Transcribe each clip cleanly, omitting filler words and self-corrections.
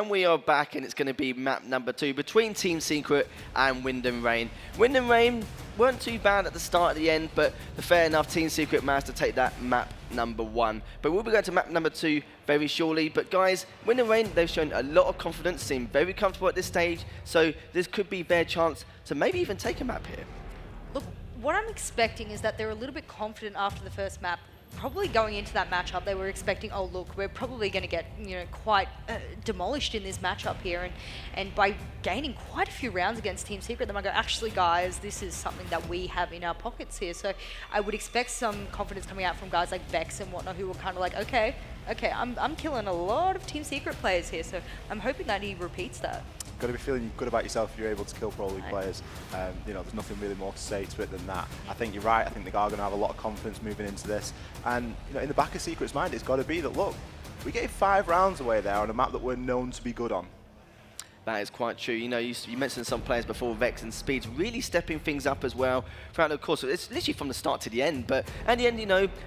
And we are back, and it's going to be map number 2 between Team Secret and Wind and Rain. Wind and Rain weren't too bad at the start, at the end, but fair enough, Team Secret managed to take that map number 1. But we'll be going to map number 2 very shortly. But guys, Wind and Rain, they've shown a lot of confidence, seem very comfortable at this stage, so this could be their chance to maybe even take a map here. Look, what I'm expecting is that they're a little bit confident after the first map. Probably going into that matchup, they were expecting, oh look, we're probably going to get quite demolished in this matchup here, and by gaining quite a few rounds against Team Secret, they might go, actually guys, this is something that we have in our pockets here. So I would expect some confidence coming out from guys like Vex and whatnot, who were kind of like, okay, I'm killing a lot of Team Secret players here, so I'm hoping that he repeats that. Got to be feeling good about yourself if you're able to kill Pro League players. There's nothing really more to say to it than that. I think you're right. I think they are going to have a lot of confidence moving into this. And in the back of Secret's mind, it's got to be that, look, we gave 5 rounds away there on a map that we're known to be good on. That is quite true. You mentioned some players before, Vex and Speed's really stepping things up as well throughout the course. It's literally from the start to the end. But at the end,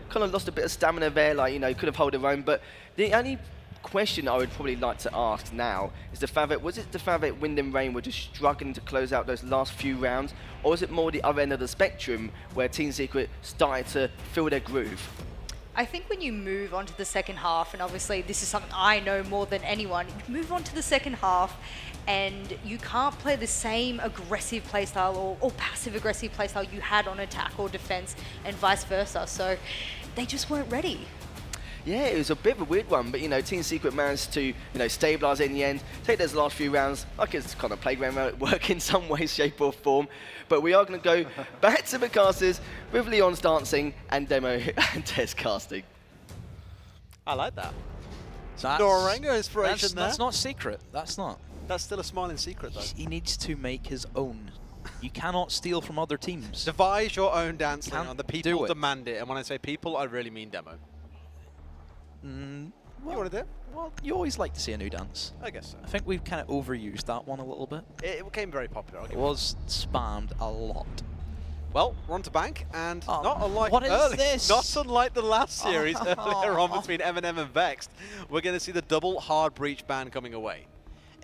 kind of lost a bit of stamina there. Could have held their own. But the only question I would probably like to ask now is was it the fact that Wind and Rain were just struggling to close out those last few rounds, or was it more the other end of the spectrum where Team Secret started to feel their groove? I think when you move on to the second half, and obviously this is something I know more than anyone, you move on to the second half and you can't play the same aggressive playstyle or passive aggressive playstyle you had on attack or defense and vice versa. So they just weren't ready. Yeah, it was a bit of a weird one, but Team Secret managed to stabilise in the end, take those last few rounds like it's kind of playground work in some way, shape or form. But we are going to go back to the casters with Leon's dancing and Demo and Test casting. I like that. Norenga inspiration there. That's not secret. That's not. That's still a smiling secret, though. He needs to make his own. You cannot steal from other teams. Devise your own dance on the people it. demand it. And when I say people, I really mean Demo. Well, you want to do it? Well, you always like to see a new dance. I guess so. I think we've kind of overused that one a little bit. It became very popular. It was spammed a lot. Well, we're on to Bank, and not unlike what is this? Not unlike the last series earlier on between M&M and Vexed, we're going to see the double hard breach ban coming away.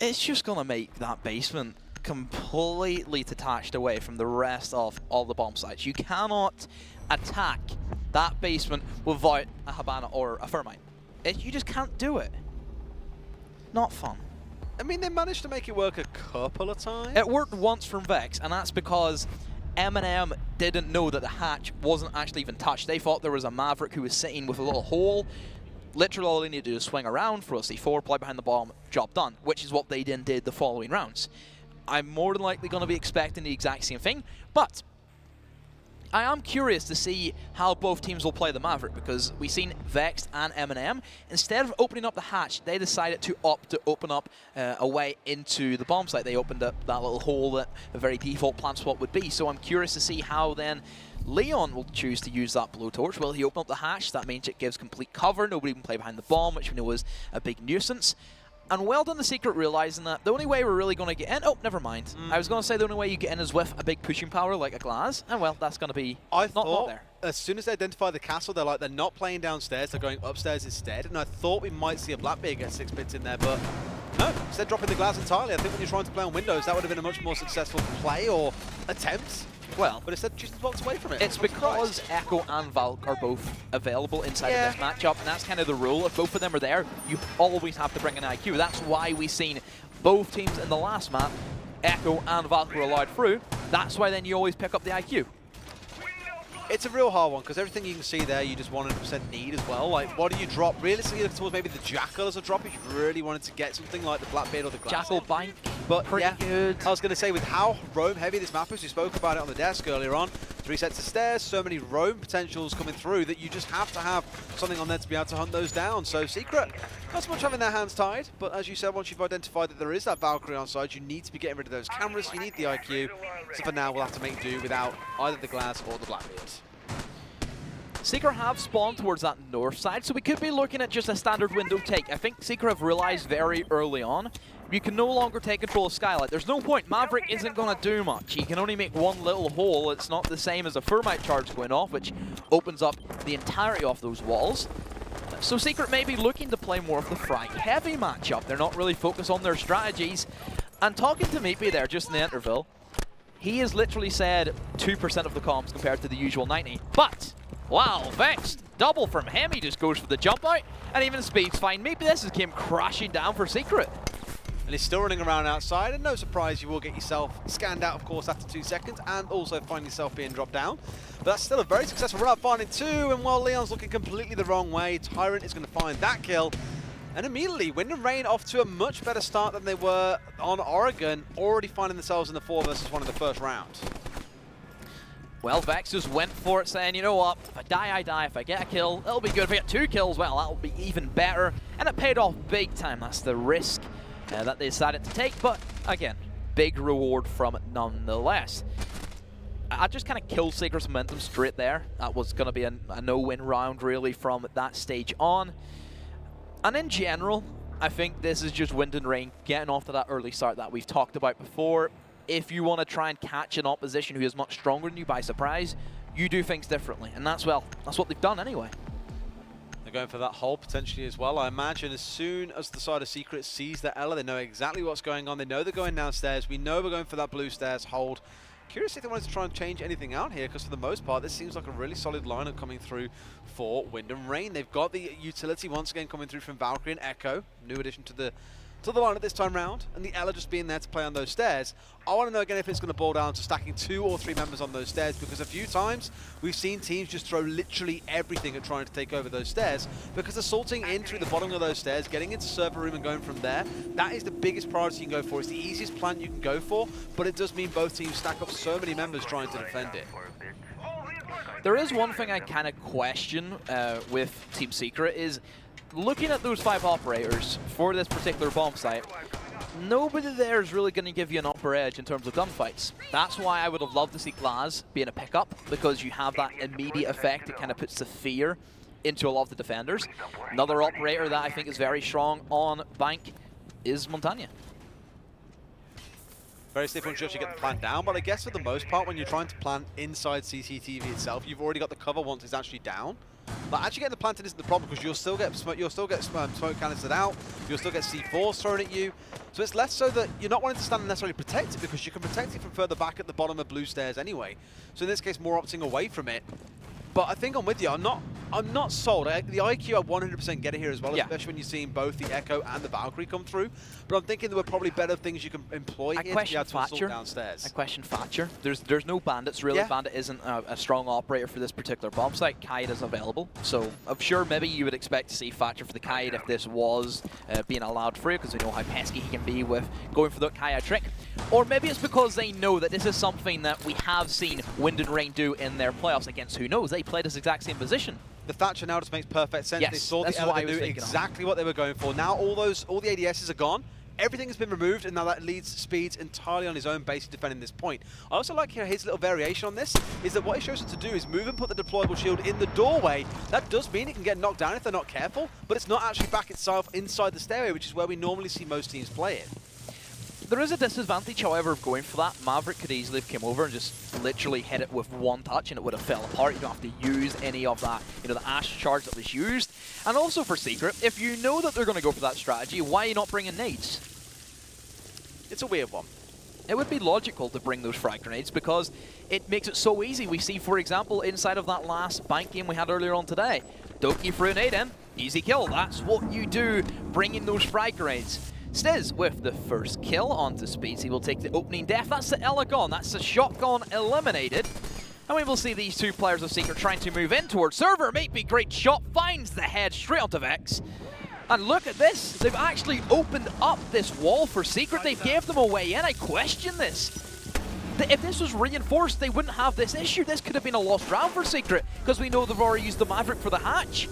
It's just going to make that basement completely detached away from the rest of all the bomb sites. You cannot attack that basement without a Habana or a Thermite. You just can't do it. Not fun. I mean, they managed to make it work a couple of times. It worked once from Vex, and that's because M&M didn't know that the hatch wasn't actually even touched. They thought there was a Maverick who was sitting with a little hole. Literally all they needed to do is swing around, throw a C4, play behind the bomb, job done, which is what they then did the following rounds. I'm more than likely going to be expecting the exact same thing, but I am curious to see how both teams will play the Maverick, because we've seen Vexed and M&M. Instead of opening up the hatch, they decided to opt to open up a way into the bomb site. They opened up that little hole that a very default plant spot would be. So I'm curious to see how then Leon will choose to use that blowtorch. Will he open up the hatch? That means it gives complete cover. Nobody can play behind the bomb, which we know is a big nuisance. And well done the Secret realizing that the only way we're really going to get in... Oh, never mind. I was going to say the only way you get in is with a big pushing power like a glass. And well, that's going to be not there. As soon as they identify the castle, they're not playing downstairs, they're going upstairs instead. And I thought we might see a Blackbeard get 6 bits in there, but no, instead dropping the glass entirely. I think when you're trying to play on Windows, that would have been a much more successful play or attempt. Well, but instead just blocks away from it. It's because Echo and Valk are both available inside of this matchup, and that's kind of the rule. If both of them are there, you always have to bring an IQ. That's why we've seen both teams in the last map, Echo and Valk were allowed through. That's why then you always pick up the IQ. It's a real hard one, because everything you can see there, you just 100% need as well. Like, what do you drop? Realistically, towards maybe the Jackal as a drop if you really wanted to get something like the Blackbeard or the Glass. Jackal Bank, but pretty good. I was going to say, with how roam heavy this map is, we spoke about it on the desk earlier on, 3 sets of stairs, so many roam potentials coming through that you just have to have something on there to be able to hunt those down. So Secret, not so much having their hands tied, but as you said, once you've identified that there is that Valkyrie on side, you need to be getting rid of those cameras, you need the IQ. So for now, we'll have to make do without either the Glass or the Blackbeard. Secret have spawned towards that north side, so we could be looking at just a standard window take. I think Secret have realized very early on, you can no longer take control of Skylight. There's no point. Maverick isn't going to do much. He can only make one little hole. It's not the same as a Thermite charge going off, which opens up the entirety of those walls. So Secret may be looking to play more of the frag-heavy matchup. They're not really focused on their strategies. And talking to Meepy there just in the interval, he has literally said 2% of the comms compared to the usual 90. But, wow, Vexed, double from him. He just goes for the jump out, and even Speed's fine. Maybe this just came crashing down for Secret. And he's still running around outside, and no surprise, you will get yourself scanned out, of course, after 2 seconds, and also find yourself being dropped down. But that's still a very successful run, finding 2, and while Leon's looking completely the wrong way, Tyrant is going to find that kill. And immediately, Wind and Rain off to a much better start than they were on Oregon, already finding themselves in the 4 versus 1 in the first round. Well, Vex just went for it, saying, you know what, if I die, I die. If I get a kill, it'll be good. If I get 2 kills, well, that'll be even better. And it paid off big time. That's the risk that they decided to take. But, again, big reward from it nonetheless. I just kind of killed Secret's momentum straight there. That was going to be a no-win round, really, from that stage on. And in general, I think this is just Wind and Rain getting off to that early start that we've talked about before. If you want to try and catch an opposition who is much stronger than you by surprise, you do things differently. And that's what they've done anyway. They're going for that hole potentially as well. I imagine as soon as the side of Secret sees that Ella, they know exactly what's going on. They know they're going downstairs. We know we're going for that blue stairs hold. Curious if they wanted to try and change anything out here, because for the most part, this seems like a really solid lineup coming through for Wind and Rain. They've got the utility once again coming through from Valkyrie and Echo, new addition to the lineup this time round, and the Ella just being there to play on those stairs. I want to know again if it's going to boil down to stacking 2 or 3 members on those stairs, because a few times we've seen teams just throw literally everything at trying to take over those stairs, because assaulting in through the bottom of those stairs, getting into server room and going from there, that is the biggest priority you can go for. It's the easiest plant you can go for, but it does mean both teams stack up so many members trying to defend it. There is one thing I kind of question with Team Secret is looking at those 5 operators for this particular bomb site. Nobody there is really going to give you an upper edge in terms of gunfights. That's why I would have loved to see Glaz being a pickup, because you have that immediate effect. It kind of puts the fear into a lot of the defenders. Another operator that I think is very strong on Bank is Montagna. Very safe once you actually get the plant down, but I guess for the most part, when you're trying to plant inside CCTV itself, you've already got the cover once it's actually down. But actually getting the planted isn't the problem, because you'll still get smoke canistered out, you'll still get C4s thrown at you. So it's less so that you're not wanting to stand and necessarily protect it, because you can protect it from further back at the bottom of blue stairs anyway. So in this case, more opting away from it. But I think I'm with you. I'm not sold. The IQ, I 100% get it here as well, especially when you're seeing both the Echo and the Valkyrie come through. But I'm thinking there were probably better things you can employ here to be able to assault downstairs. I question Thatcher. There's no bandits really. Yeah. Bandit isn't a strong operator for this particular bomb site. Kaid is available, so I'm sure maybe you would expect to see Thatcher for the Kaid if this was being allowed free, because we know how pesky he can be with going for the Kaid trick. Or maybe it's because they know that this is something that we have seen Wind and Rain do in their playoffs against who knows. They play this exact same position. The Thatcher now just makes perfect sense. Yes, they saw the Ella do exactly what they were going for. Now all the ADSs are gone. Everything has been removed, and now that leads Speeds entirely on his own base defending this point. I also like here his little variation on this, is that what he shows them to do is move and put the deployable shield in the doorway. That does mean it can get knocked down if they're not careful, but it's not actually back itself inside the stairway, which is where we normally see most teams play it. There is a disadvantage, however, of going for that. Maverick could easily have come over and just literally hit it with one touch and it would have fell apart. You don't have to use any of that, the Ash charge that was used. And also for Secret, if you know that they're going to go for that strategy, why are you not bringing nades? It's a weird one. It would be logical to bring those frag grenades because it makes it so easy. We see, for example, inside of that last Bank game we had earlier on today, Doki threw a nade in, easy kill. That's what you do, bringing those frag grenades. Stiz with the first kill onto Speeds. He will take the opening death. That's the Ella gone. That's the shotgun eliminated. And we will see these 2 players of Secret trying to move in towards server. Maybe great shot. Finds the head straight onto Vex. And look at this. They've actually opened up this wall for Secret. They've gave them a way in. I question this. If this was reinforced, they wouldn't have this issue. This could have been a lost round for Secret because we know they've already used the Maverick for the hatch.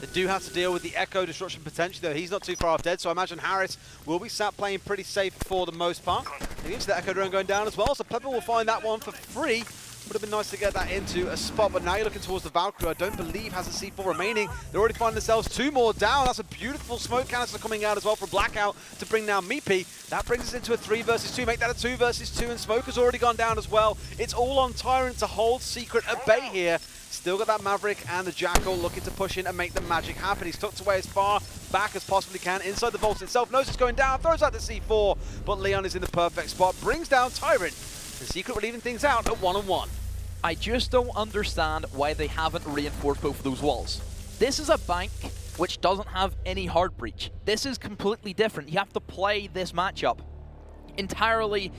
They do have to deal with the Echo destruction potentially, though. He's not too far off dead, so I imagine Harris will be sat playing pretty safe for the most part. And into the Echo drone going down as well, so Pepper will find that one for free. Would have been nice to get that into a spot, but now you're looking towards the Valkyrie. I don't believe has a C4 remaining. They're already finding themselves 2 more down. That's a beautiful smoke canister coming out as well from Blackout to bring down Meepy. That brings us into a 3 versus 2. Make that a 2 versus 2, and Smoke has already gone down as well. It's all on Tyrant to hold Secret at bay here. Still got that Maverick and the Jackal looking to push in and make the magic happen. He's tucked away as far back as possibly can inside the vault itself. Knows it's going down, throws out the C4, but Leon is in the perfect spot, brings down Tyrant. And Secret will even things out at 1-on-1. I just don't understand why they haven't reinforced both of those walls. This is a bank which doesn't have any hard breach. This is completely different. You have to play this matchup entirely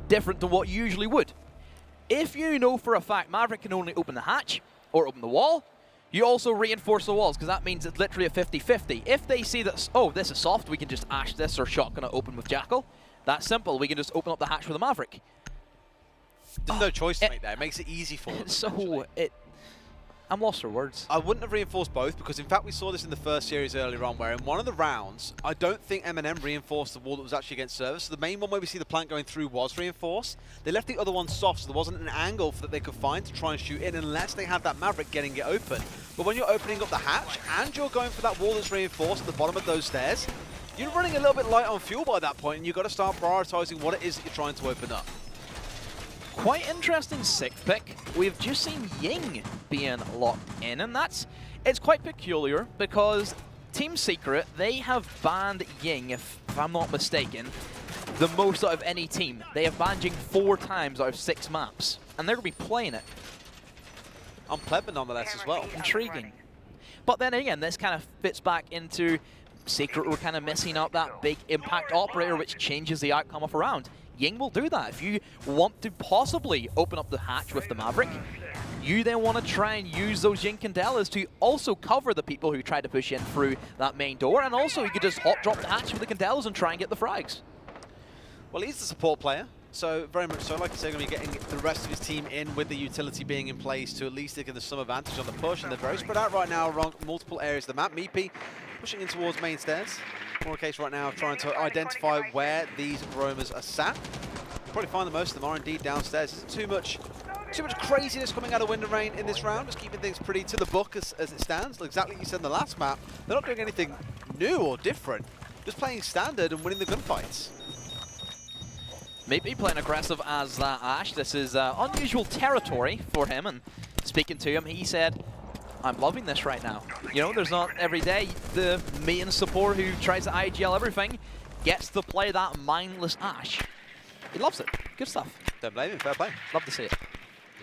different to what you usually would. If you know for a fact Maverick can only open the hatch or open the wall, you also reinforce the walls, because that means it's literally a 50-50. If they see that, oh, this is soft, we can just ash this, or shotgun it open with Jackal. That's simple. We can just open up the hatch with a Maverick. There's no choice to make there. It makes it easy for them. So, I'm lost for words. I wouldn't have reinforced both, because in fact we saw this in the first series earlier on, where in one of the rounds, I don't think M&M reinforced the wall that was actually against service. So the main one where we see the plant going through was reinforced. They left the other one soft, so there wasn't an angle that they could find to try and shoot in unless they had that Maverick getting it open. But when you're opening up the hatch and you're going for that wall that's reinforced at the bottom of those stairs, you're running a little bit light on fuel by that point, and you've got to start prioritizing what it is that you're trying to open up. Quite interesting 6th pick. We've just seen Ying being locked in, and it's quite peculiar because Team Secret, they have banned Ying, if I'm not mistaken, the most out of any team. They have banned Ying 4 times out of 6 maps, and they're going to be playing it. Unpleasant nonetheless as well. Intriguing. But then again, this kind of fits back into Secret were kind of missing out that big impact operator which changes the outcome of a round. Ying will do that. If you want to possibly open up the hatch with the Maverick, you then want to try and use those Ying Candelas to also cover the people who try to push in through that main door, and also you could just hot drop the hatch with the Candelas and try and get the frags. Well, he's the support player, so very much so. Like I say, going to be getting the rest of his team in with the utility being in place to at least give them some advantage on the push, and they're very spread out right now around multiple areas of the map. Meepy pushing in towards main stairs. More a case right now of trying to identify where these roamers are sat. Probably find that most of them are indeed downstairs. Isn't too much craziness coming out of Wind and Rain in this round. Just keeping things pretty to the book as it stands. Exactly like you said in the last map. They're not doing anything new or different. Just playing standard and winning the gunfights. Maybe playing aggressive as that Ash. This is unusual territory for him, and speaking to him, he said, I'm loving this right now. You know, there's not every day the main support who tries to IGL everything gets to play that mindless Ash. He loves it. Good stuff. Don't blame him, fair play. Love to see it.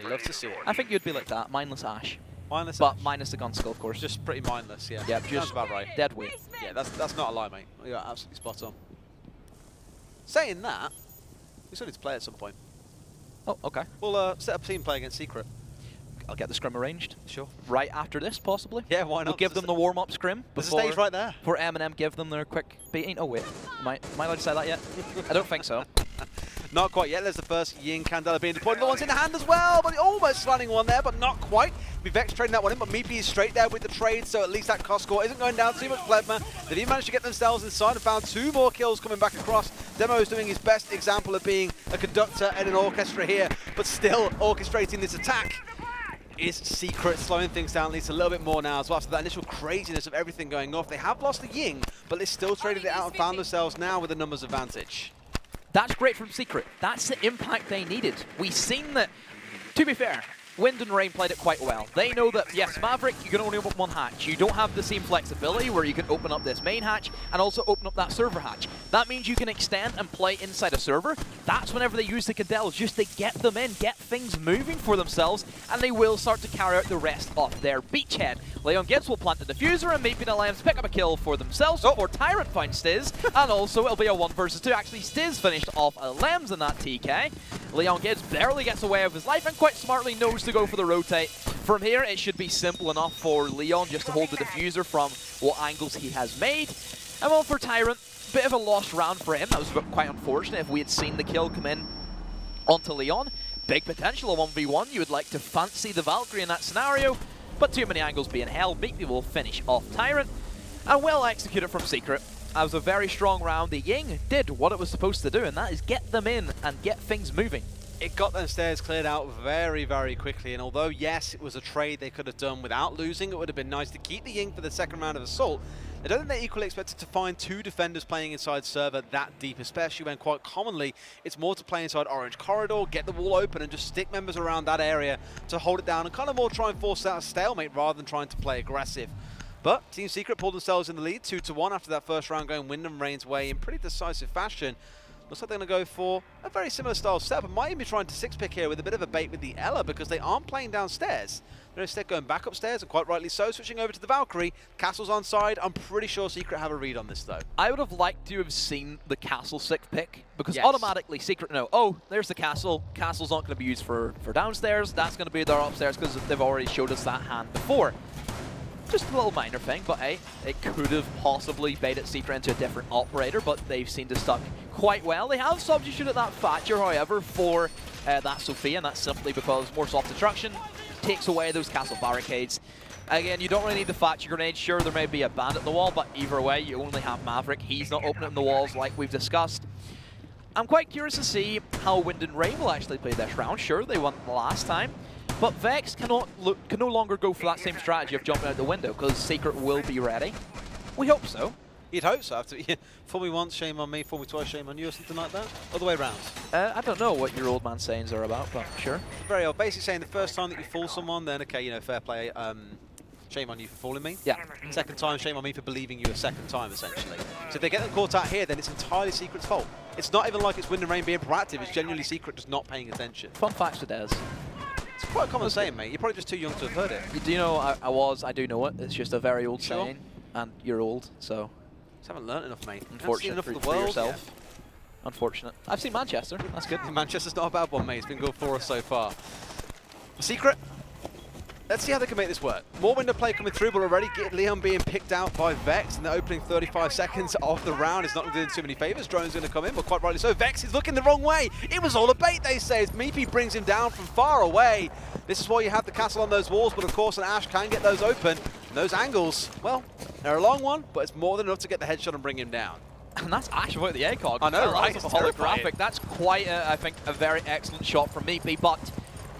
You love to see it. I think you'd be like that, mindless Ash. Mindless But Ash. minus the gun skill, of course. Just pretty mindless, yeah. Yeah, Sounds just about right. dead weight. Yeah, that's not a lie, mate. You're absolutely spot on. Saying that, we still need to play at some point. Oh, okay. We'll set up a team play against Secret. I'll get the scrim arranged. Sure. Right after this, possibly. Yeah, why not? We'll give them the warm-up scrim. There's a stage right there. For M&M, give them their quick beating. Oh, wait. Am I allowed to say that yet? I don't think so. Not quite yet. There's the first Ying Candela being deployed. The one's in the hand as well, but almost landing one there, but not quite. Vex trading that one in, but Meepy is straight there with the trade, so at least that cost score isn't going down too much. Plebma, they've even managed to get themselves inside and found 2 more kills coming back across. Demo is doing his best example of being a conductor and an orchestra here, but still orchestrating this attack is Secret, slowing things down at least a little bit more now as well. After that initial craziness of everything going off, they have lost the Ying, but they still traded it out and found themselves now with a numbers advantage. That's great from Secret. That's the impact they needed. We've seen that, to be fair, Wind and Rain played it quite well. They know that, yes, Maverick, you can only open one hatch. You don't have the same flexibility where you can open up this main hatch and also open up that server hatch. That means you can extend and play inside a server. That's whenever they use the Cadels, just to get them in, get things moving for themselves, and they will start to carry out the rest of their beachhead. Leon Gibbs will plant the diffuser, and maybe the Lions pick up a kill for themselves before Tyrant finds Stiz, and also it'll be a 1 versus 2. Actually, Stiz finished off a Lems in that TK. Leon Gibbs barely gets away with his life and quite smartly knows to go for the rotate. From here, it should be simple enough for Leon just to hold the diffuser from what angles he has made. And well, for Tyrant, bit of a lost round for him. That was quite unfortunate if we had seen the kill come in onto Leon. Big potential, a 1v1. You would like to fancy the Valkyrie in that scenario, but too many angles being held. Meekly will finish off Tyrant, and well executed from Secret. That was a very strong round. The Ying did what it was supposed to do, and that is get them in and get things moving. it got them stairs cleared out very, very quickly. And although, yes, it was a trade they could have done without losing, it would have been nice to keep the Ying for the second round of Assault. I don't think they're equally expected to find 2 defenders playing inside server that deep, especially when quite commonly it's more to play inside Orange Corridor, get the wall open and just stick members around that area to hold it down and kind of more try and force out a stalemate rather than trying to play aggressive. But Team Secret pulled themselves in the lead 2-1 after that first round, going Wind and Rain's way in pretty decisive fashion. Looks like they're going to go for a very similar style setup and might even be trying to 6-pick here with a bit of a bait with the Ella because they aren't playing downstairs. They're instead going back upstairs, and quite rightly so, switching over to the Valkyrie. Castle's on side. I'm pretty sure Secret have a read on this, though. I would have liked to have seen the Castle 6-pick because Yes. automatically Secret know, oh, there's the Castle. Castle's not going to be used for downstairs. That's going to be their upstairs because they've already showed us that hand before. Just a little minor thing, but hey, it could have possibly baited Secret into a different operator, but they've seemed to stuck quite well. They have substituted that Thatcher, however, for that Sophia, and that's simply because more soft destruction takes away those castle barricades. Again, you don't really need the Thatcher grenade. Sure, there may be a bandit in the wall, but either way, you only have Maverick. He's not opening the walls like we've discussed. I'm quite curious to see how Wind and Rain will actually play this round. Sure, they won the last time. But Vex can no longer go for that same strategy of jumping out the window because Secret will be ready. We hope so. You'd hope so. After, fool me once, shame on me. Fool me twice, shame on you, or something like that. Other way around. I don't know what your old man sayings are about, but sure. Very old. Basically saying the first time that you fool someone, then okay, you know, fair play. Shame on you for fooling me. Yeah. Second time, shame on me for believing you a second time, essentially. So if they get them caught out here, then it's entirely Secret's fault. It's not even like it's Wind and Rain being proactive. It's genuinely Secret just not paying attention. Fun facts for Des. It's quite a common saying, mate. You're probably just too young to have heard it. You do know I do know it. It's just a very old Sure. saying, and you're old, so Just haven't learnt enough, mate. Haven't seen unfortunate enough for, of the for world. yourself. Unfortunate. I've seen Manchester. That's good. Yeah. Manchester's not a bad one, mate. It's been good for us so far. Secret. Let's see how they can make this work. More window play coming through, but already Leon being picked out by Vex in the opening 35 seconds of the round is not doing too many favours. Drone's going to come in, but quite rightly so. Vex is looking the wrong way. It was all a bait, they say, as Meepy brings him down from far away. This is why you have the castle on those walls, but of course an Ash can get those open. And those angles, well, they're a long one, but it's more than enough to get the headshot and bring him down. And that's Ash without the ACOG. I know, right? That's It's a terrifying. holographic. That's quite, I think, a very excellent shot from Meepy, but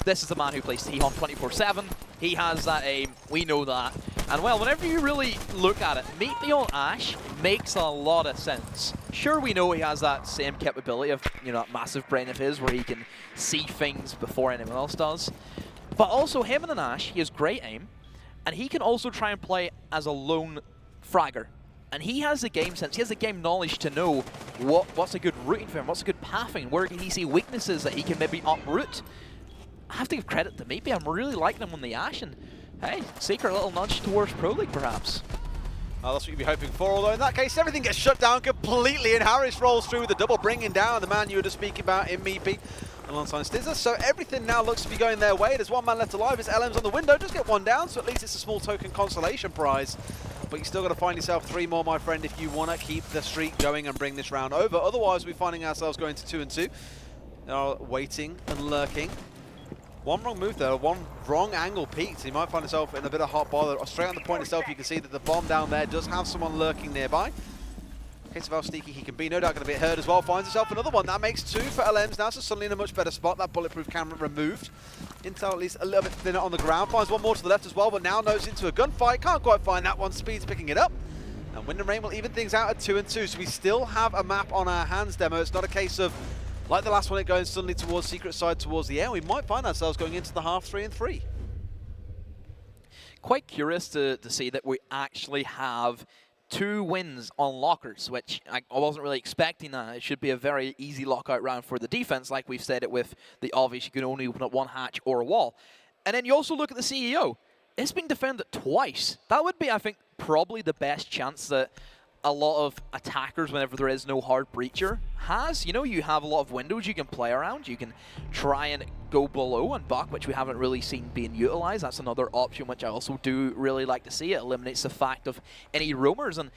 this is the man who plays T-Hon 24/7. He has that aim, we know that. And well, whenever you really look at it, Meepy on Ash makes a lot of sense. Sure, we know he has that same capability of, you know, that massive brain of his where he can see things before anyone else does. But also him and an Ash, he has great aim, and he can also try and play as a lone fragger. And he has the game sense, he has the game knowledge to know what's a good routing for him, what's a good pathing, where can he see weaknesses that he can maybe uproot. I have to give credit to Meepy. I'm really liking him on the Ash, and hey, Secret a little nudge towards Pro League, perhaps. Oh, that's what you'd be hoping for, although in that case, everything gets shut down completely, and Harris rolls through with the double, bringing down the man you were just speaking about in Meepy alongside Stizza. So everything now looks to be going their way. There's one man left alive. It's LM's on the window. Just get one down, so at least it's a small token consolation prize. But you still got to find yourself 3 more, my friend, if you want to keep the streak going and bring this round over. Otherwise, we're finding ourselves going to 2-2. Now waiting and lurking. One wrong move there, one wrong angle peaked. You might find yourself in a bit of hot bother. Straight on the point itself, you can see that the bomb down there does have someone lurking nearby. In case of how sneaky he can be, no doubt going to be hurt as well. Finds himself another one. That makes 2 for LMs now, so suddenly in a much better spot. That bulletproof camera removed. Intel at least a little bit thinner on the ground. Finds one more to the left as well, but now knows into a gunfight. Can't quite find that one. Speed's picking it up. And Wind and Rain will even things out at 2-2. So we still have a map on our hands, Demo. It's not a case of, like the last one, it going suddenly towards Secret side, towards the air. We might find ourselves going into the half 3-3. Quite curious to see that we actually have 2 wins on lockers, which I wasn't really expecting that. It should be a very easy lockout round for the defense, like we've said it with the obvious, you can only open up 1 hatch or a wall. And then you also look at the CEO. It's been defended twice. That would be, I think, probably the best chance that a lot of attackers, whenever there is no hard breacher, has. You know, you have a lot of windows you can play around. You can try and go below and buck, which we haven't really seen being utilized. That's another option which I also do really like to see. It eliminates the fact of any roamers. And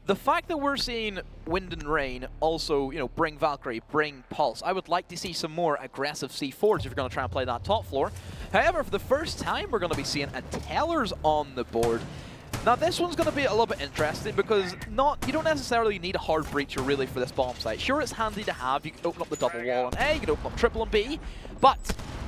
the fact that we're seeing Wind and Rain also, you know, bring Valkyrie, bring Pulse. I would like to see some more aggressive C4s if you're going to try and play that top floor. However, for the first time, we're going to be seeing a Tellers on the board. Now this one's going to be a little bit interesting because you don't necessarily need a hard breacher really for this bomb site. Sure, it's handy to have. You can open up the double wall on A, you can open up triple on B, but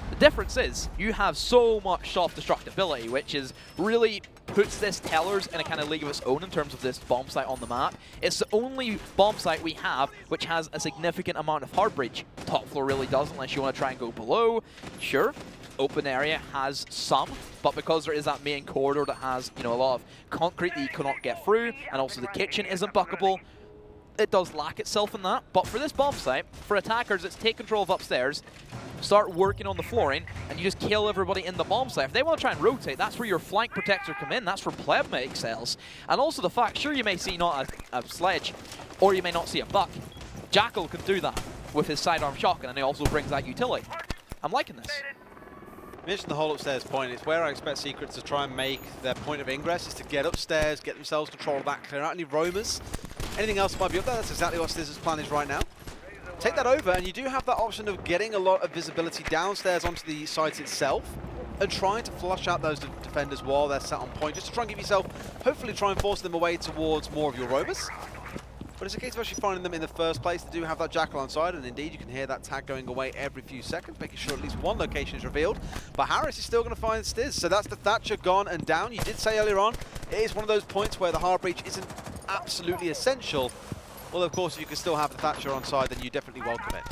the difference is you have so much self-destructibility, which is really puts this Tellers in a kind of league of its own in terms of this bomb site on the map. It's the only bomb site we have which has a significant amount of hard breach. Top floor really doesn't, unless you want to try and go below. Sure, open area has some, but because there is that main corridor that has, you know, a lot of concrete that you cannot get through, and also the kitchen isn't buckable, it does lack itself in that. But for this bomb site, for attackers, it's take control of upstairs, start working on the flooring, and you just kill everybody in the bomb site. If they want to try and rotate, that's where your flank protector come in. That's where Plebma excels. And also the fact, sure, you may see not a sledge, or you may not see a buck. Jackal can do that with his sidearm shotgun, and he also brings that utility. I'm liking this. You mentioned the whole upstairs point. It's where I expect Secret to try and make their point of ingress, is to get upstairs, get themselves control of that, clear out any roamers. Anything else might be up there. That's exactly what Stizz's plan is right now. Take that over, and you do have that option of getting a lot of visibility downstairs onto the site itself and trying to flush out those defenders while they're set on point, just to try and give yourself, hopefully try and force them away towards more of your roamers. But it's a case of actually finding them in the first place. They do have that Jackal on side, and indeed you can hear that tag going away every few seconds, making sure at least one location is revealed. But Harris is still going to find Stiz, so that's the Thatcher gone and down. You did say earlier on, it is one of those points where the hard breach isn't absolutely essential. Well, of course, if you can still have the Thatcher on side, then you definitely welcome it.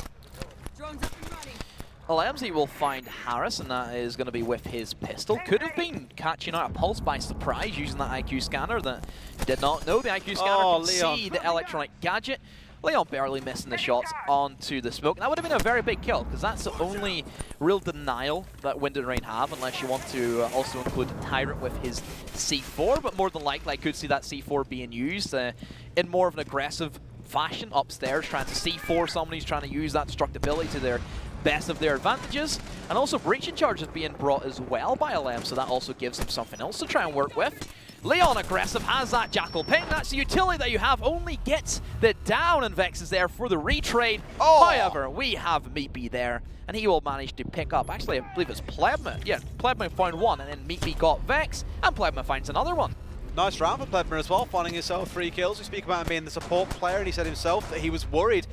Well, MZ will find Harris, and that is going to be with his pistol. Could have been catching out a pulse by surprise using that IQ scanner that did not know the IQ scanner can see the electronic gadget. Leon barely missing the shots onto the smoke. That would have been a very big kill, because that's the only real denial that Wind and Rain have, unless you want to also include Tyrant with his C4. But more than likely, I could see that C4 being used in more of an aggressive fashion upstairs, trying to C4 somebody's trying to use that destructibility to their best of their advantages. And also breaching charges being brought as well by LM, so that also gives them something else to try and work with. Leon aggressive, has that Jackal ping. That's the utility that you have, only gets the down, and Vex is there for the retrade. However, we have Meatbee there, and he will manage to pick up, actually I believe it's Plebma. Yeah, Plebma found one, and then Meatbee got Vex, and Plebma finds another one. Nice round for Plebma as well, finding himself 3 kills. We speak about him being the support player, and he said himself that he was worried.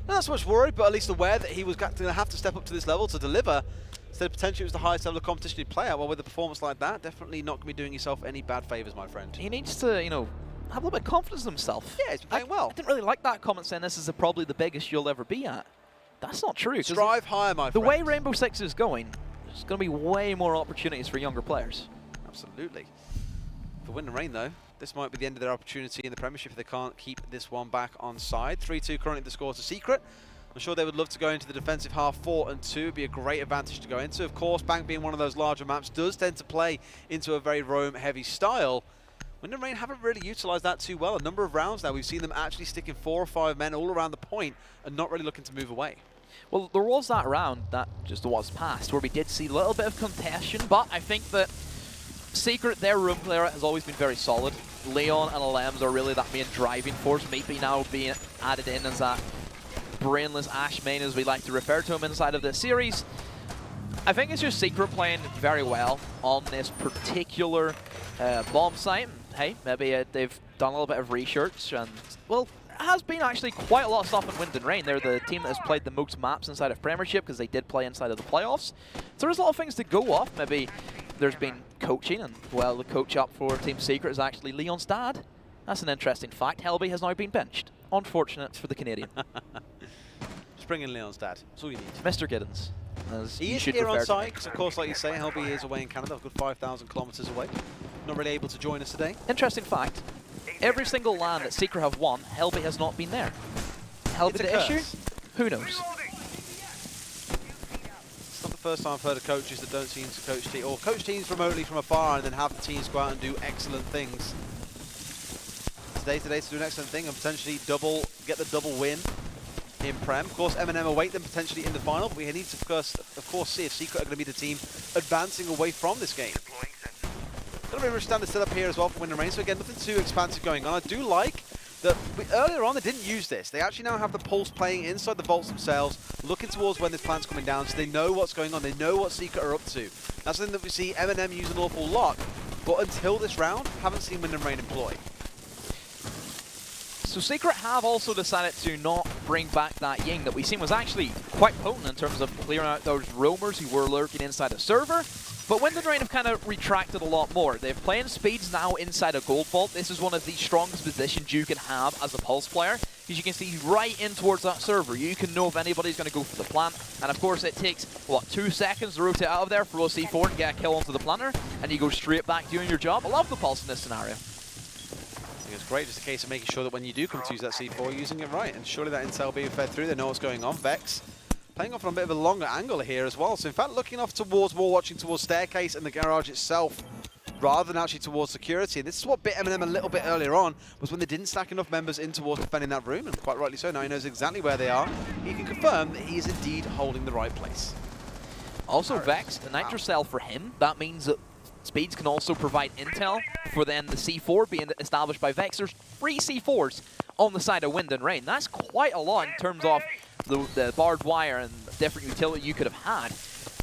Not so much worried, but at least aware that he was going to have to step up to this level to deliver. Instead, potentially it was the highest level of competition he'd play at. Well, with a performance like that, definitely not going to be doing yourself any bad favours, my friend. He needs to, you know, have a little bit of confidence in himself. Yeah, he's been playing well. I didn't really like that comment saying this is probably the biggest you'll ever be at. That's not true. Strive higher, my friend. The way Rainbow Six is going, there's going to be way more opportunities for younger players. Absolutely. For Wind and Rain, though, this might be the end of their opportunity in the Premiership if they can't keep this one back on side. 3-2 currently the score to Secret. I'm sure they would love to go into the defensive half 4-2. It'd be a great advantage to go into. Of course, Bank being one of those larger maps does tend to play into a very roam-heavy style. Wind and Rain haven't really utilised that too well. A number of rounds now, we've seen them actually sticking 4 or 5 men all around the point and not really looking to move away. Well, there was that round that just was past where we did see a little bit of contention, but I think that Secret, their room player, has always been very solid. Leon and LMs are really that main driving force. Maybe now being added in as that brainless Ash main, as we like to refer to him inside of this series. I think it's just Secret playing very well on this particular bomb site. Hey, maybe they've done a little bit of research, and well, it has been actually quite a lot of stuff in Wind and Rain. They're the team that has played the most maps inside of Premiership because they did play inside of the playoffs. So there's a lot of things to go off. Maybe there's been coaching, and well, the coach up for Team Secret is actually Leon's dad. That's an interesting fact. Helby has now been benched. Unfortunate for the Canadian. Just bring in Leon's dad. That's all you need. Mr. Giddens. He is here on site, because of course, like you say, Helby is away in Canada, a good 5,000 kilometres away. Not really able to join us today. Interesting fact. Every single LAN that Secret have won, Helby has not been there. Helby the issue? Who knows? It's not the first time I've heard of coaches that don't seem to coach teams, or coach teams remotely from afar and then have the teams go out and do excellent things. Today to do an excellent thing and potentially get the double win in Prem. Of course, M&M await them potentially in the final, but we need to, of course, see if Secret are going to be the team advancing away from this game. Got a bit of a standard setup here as well for Wind and Rain, so again, nothing too expansive going on. I do like that earlier on they didn't use this. They actually now have the pulse playing inside the vaults themselves, looking towards when this plant's coming down, so they know what's going on, they know what Secret are up to. That's something that we see M&M use an awful lot. but until this round, haven't seen Wind and Rain employ. So Secret have also decided to not bring back that Ying that we seen was actually quite potent in terms of clearing out those roamers who were lurking inside the server. But Wind and Rain have kind of retracted a lot more. They're playing Speeds now inside a Gold Vault. This is one of the strongest positions you can have as a Pulse player, because you can see right in towards that server. You can know if anybody's going to go for the plant. And of course it takes, what, 2 seconds to rotate out of there, throw a C4 and get a kill onto the planter, and you go straight back doing your job. I love the Pulse in this scenario. I think it's great, just a case of making sure that when you do come to use that C4, using it right. And surely that intel being fed through, they know what's going on. Vex playing off on a bit of a longer angle here as well. So in fact, looking off towards more, watching towards Staircase and the garage itself, rather than actually towards security. And this is what bit M&M a little bit earlier on, was when they didn't stack enough members in towards defending that room, and quite rightly so. Now he knows exactly where they are. He can confirm that he is indeed holding the right place. Also Vex, the Nitro Cell for him, that means that Speeds can also provide intel for then the C4 being established by Vex. There's 3 C4s on the side of Wind and Rain. That's quite a lot in terms of the barbed wire and different utility you could have had.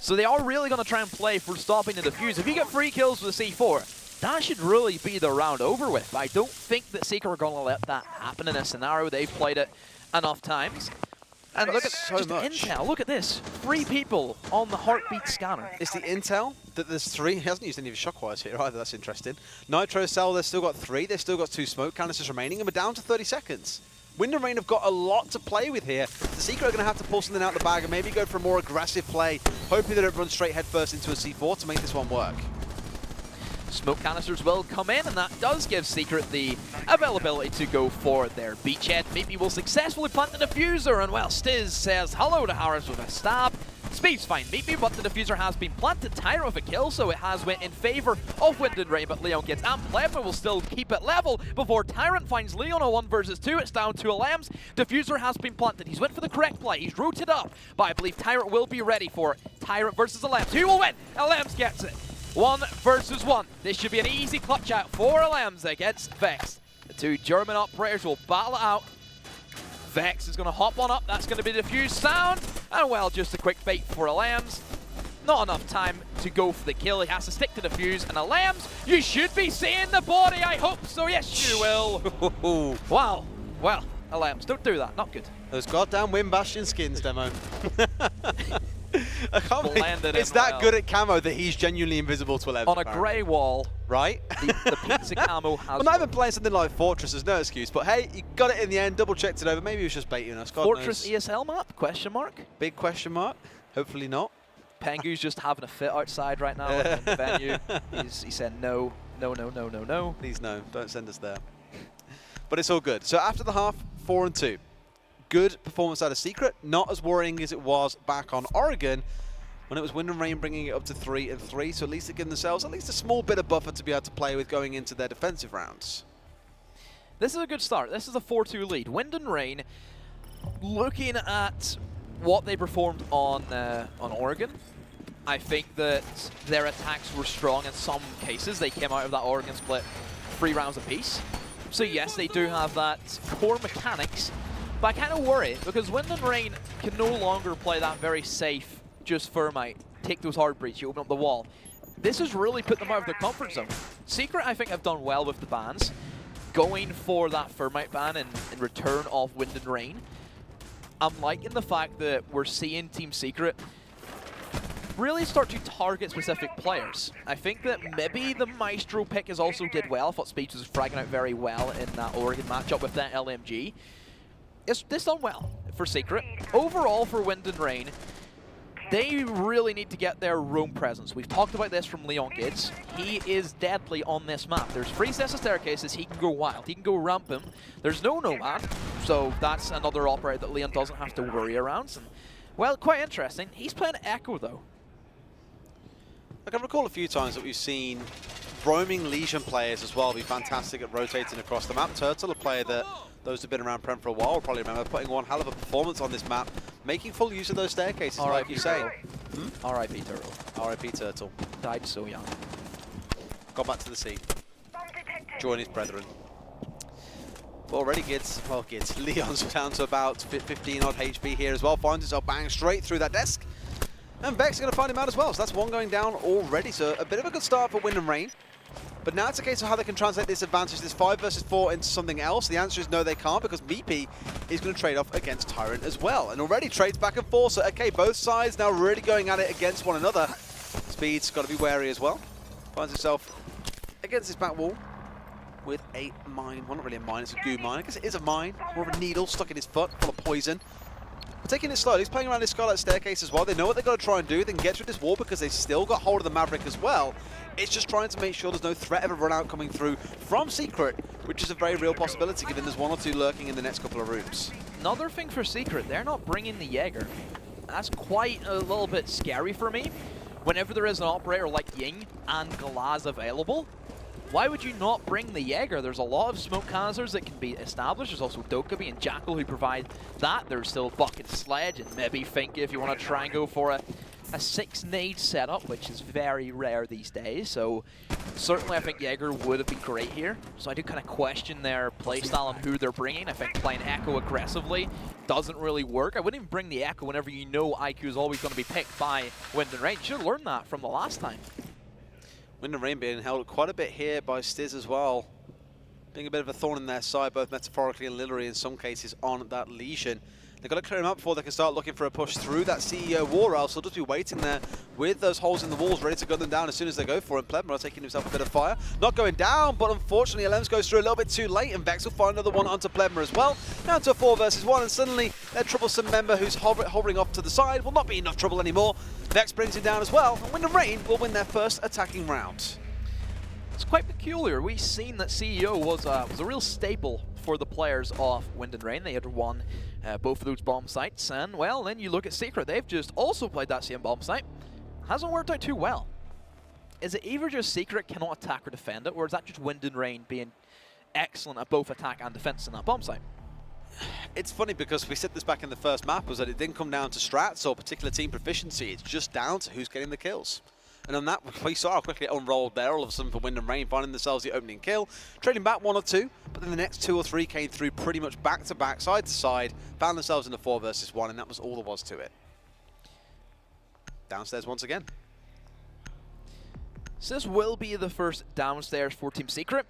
So they are really going to try and play for stopping the defuse. If you get 3 kills with the C4, that should really be the round over with. I don't think that Secret are going to let that happen in a scenario. They've played it enough times. And look at so just much intel. Look at this. 3 people on the heartbeat scanner. It's the intel that there's 3. He hasn't used any of his shockwires here either. That's interesting. Nitro Cell, they've still got 3. They've still got 2 smoke canisters remaining, and we're down to 30 seconds. Wind and Rain have got a lot to play with here. The Secret are going to have to pull something out the bag and maybe go for a more aggressive play, hoping they don't run straight headfirst into a C4 to make this one work. Smoke canisters will come in, and that does give Secret the availability to go for their beachhead. Maybe will successfully plant the diffuser, and well, Stiz says hello to Harris with a stab. Speed's fine, maybe, but the diffuser has been planted. Tyrant with a kill, so it has went in favor of Wind and Rain, but Leon gets amped. Levin will still keep it level before Tyrant finds Leon a 1 versus 2. It's down to Alems. Diffuser has been planted. He's went for the correct play. He's rooted up, but I believe Tyrant will be ready for it. Tyrant versus Alems. Who will win? Alems gets it. 1 versus 1. This should be an easy clutch out for Alems against Vex. The 2 German operators will battle it out. Vex is going to hop on up. That's going to be the diffused sound. And well, just a quick bait for Alems. Not enough time to go for the kill. He has to stick to the fuse. And Alems, you should be seeing the body. I hope so. Yes, you will. Wow. Well, Alems, don't do that. Not good. Those goddamn Wind Bastion skins, Demo. I can't believe it's that well. good at camo that he's genuinely invisible to 11. On a grey wall. Right? The pizza camo has... Well, not even playing something like Fortress, there's no excuse. But hey, you got it in the end, double-checked it over. Maybe he was just baiting us. God Fortress knows. ESL map? Question mark? Big question mark. Hopefully not. Pengu's just having a fit outside right now in the venue. He said no, no, no, no, no, no. Please no, don't send us there. But it's all good. So after the half, 4-2. Good performance out of Secret. Not as worrying as it was back on Oregon, when it was Wind and Rain bringing it up to 3-3, so at least they're giving themselves at least a small bit of buffer to be able to play with going into their defensive rounds. This is a good start. This is a 4-2 lead. Wind and Rain, looking at what they performed on Oregon, I think that their attacks were strong in some cases. They came out of that Oregon split 3 rounds apiece. So yes, they do have that core mechanics, but I kind of worry because Wind and Rain can no longer play that very safe, just Thermite, take those hard breach, you open up the wall. This has really put them out of their comfort zone. Secret, I think, have done well with the bans, going for that Thermite ban in return of Wind and Rain. I'm liking the fact that we're seeing Team Secret really start to target specific players. I think that maybe the Maestro pick has also did well. I thought Speech was fragging out very well in that Oregon matchup with that LMG. It's done well for Secret. Overall, for Wind and Rain, they really need to get their roam presence. We've talked about this from Leon Gids. He is deadly on this map. There's 3 sets of staircases. He can go wild. He can go rampant. There's no Nomad, so that's another operator that Leon doesn't have to worry around. And, well, quite interesting. He's playing Echo, though. I can recall a few times that we've seen roaming Legion players as well be fantastic at rotating across the map. Turtle, a player that those who've been around Prem for a while will probably remember, putting one hell of a performance on this map, making full use of those staircases, like you say. R.I.P. Turtle. R.I.P. Turtle. Died so young. Gone back to the sea. Join his brethren. But already Gids, Leon's down to about 15 odd HP here as well. Finds himself bang straight through that desk. And Vex is going to find him out as well. So that's 1 going down already. So a bit of a good start for Wind and Rain. But now it's a case of how they can translate this advantage, this 5 versus 4, into something else. The answer is no, they can't, because Meepy is going to trade off against Tyrant as well. And already trades back and forth. So, okay, both sides now really going at it against one another. Speed's got to be wary as well. Finds himself against his back wall with a mine. Well, not really a mine, it's a goo mine. I guess it is a mine. More of a needle stuck in his foot, full of poison. But taking it slowly, he's playing around this Scarlet Staircase as well. They know what they've got to try and do. They can get through this wall because they've still got hold of the Maverick as well. It's just trying to make sure there's no threat of a run-out coming through from Secret, which is a very real possibility given there's 1 or 2 lurking in the next couple of rooms. Another thing for Secret, they're not bringing the Jaeger. That's quite a little bit scary for me. Whenever there is an operator like Ying and Galaz available, why would you not bring the Jaeger? There's a lot of smoke canisters that can be established. There's also Dokkaebi and Jackal who provide that. There's still Bucket Sledge and maybe Finky if you want to try and go for a 6-nade setup, which is very rare these days. So certainly I think Jaeger would have been great here. So I do kind of question their playstyle and who they're bringing. I think playing Echo aggressively doesn't really work. I wouldn't even bring the Echo whenever you know IQ is always going to be picked by Wind and Rain. You should have learned that from the last time. Wind and Rain being held quite a bit here by Stiz as well. Being a bit of a thorn in their side, both metaphorically and literally in some cases on that Legion. They've got to clear him up before they can start looking for a push through that CEO wall, or else they'll just be waiting there with those holes in the walls ready to gun them down as soon as they go for him. Plebmar taking himself a bit of fire. Not going down, but unfortunately Alems goes through a little bit too late, and Vex will find another one onto Plebmar as well. Down to a 4 versus 1, and suddenly their troublesome member who's hovering off to the side will not be enough trouble anymore. Vex brings him down as well, and Wind and Rain will win their first attacking round. It's quite peculiar. We've seen that CEO was a real staple for the players of Wind and Rain. They had won both of those bomb sites, and well, then you look at Secret. They've just also played that same bomb site. Hasn't worked out too well. Is it either just Secret cannot attack or defend it, or is that just Wind and Rain being excellent at both attack and defense in that bomb site? It's funny because we said this back in the first map, was that it didn't come down to strats or particular team proficiency. It's just down to who's getting the kills. And on that, we saw how quickly it unrolled there, all of a sudden for Wind and Rain, finding themselves the opening kill, trading back 1 or 2, but then the next 2 or 3 came through pretty much back to back, side to side, found themselves in a 4 versus 1, and that was all there was to it. Downstairs once again. So this will be the first downstairs for Team Secret.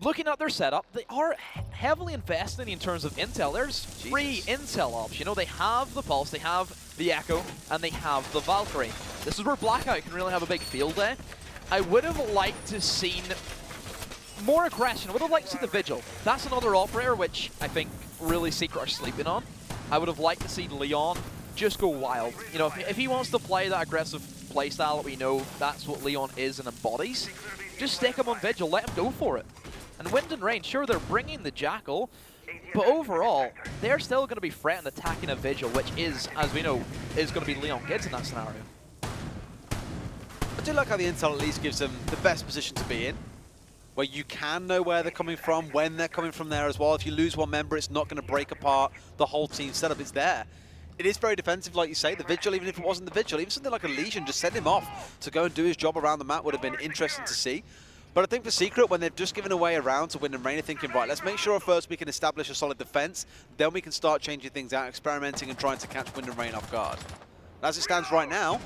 Looking at their setup, they are heavily investing in terms of intel. There's free intel ops. You know, they have the Pulse, they have the Echo, and they have the Valkyrie. This is where Blackout can really have a big field day. I would have liked to seen more aggression. I would have liked to see the Vigil. That's another operator which I think really Secret are sleeping on. I would have liked to see Leon just go wild. You know, if he wants to play that aggressive playstyle that we know that's what Leon is and embodies, just stick him on Vigil, let him go for it. And Wind and Rain, sure, they're bringing the Jackal, but overall, they're still going to be threatened attacking a Vigil, which is, as we know, is going to be Leon Gids in that scenario. I do like how the intel at least gives them the best position to be in, where you can know where they're coming from, when they're coming from there as well. If you lose one member, it's not going to break apart the whole team setup. It's there. It is very defensive, like you say. The Vigil, even if it wasn't the Vigil, even something like a Legion, just send him off to go and do his job around the map would have been interesting to see. But I think for Secret, when they've just given away a round to Wind and Rain, they're thinking, right, let's make sure first we can establish a solid defense, then we can start changing things out, experimenting and trying to catch Wind and Rain off guard. As it stands right now,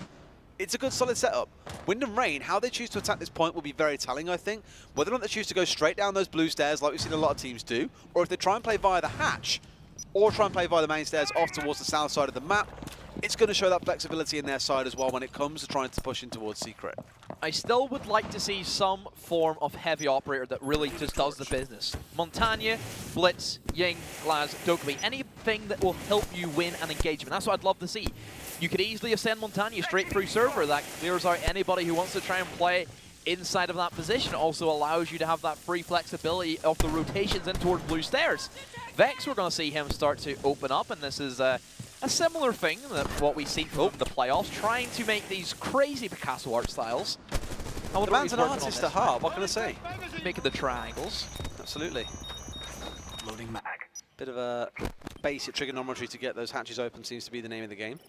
it's a good solid setup. Wind and Rain, how they choose to attack this point will be very telling, I think. Whether or not they choose to go straight down those blue stairs like we've seen a lot of teams do, or if they try and play via the hatch, or try and play via the main stairs off towards the south side of the map, it's going to show that flexibility in their side as well when it comes to trying to push in towards Secret. I still would like to see some form of heavy operator that really just does the business. Montagne, Blitz, Ying, Glaz, Dokkaebi, anything that will help you win an engagement. That's what I'd love to see. You could easily ascend Montagne straight through server. That clears out anybody who wants to try and play inside of that position. It also allows you to have that free flexibility of the rotations in towards blue stairs. Vex, we're going to see him start to open up, and this is a similar thing that what we see from the playoffs, trying to make these crazy Picasso art styles. The man's an artist at heart, what can I say? Making the triangles. Absolutely. Loading back. Bit of a basic trigonometry to get those hatches open seems to be the name of the game.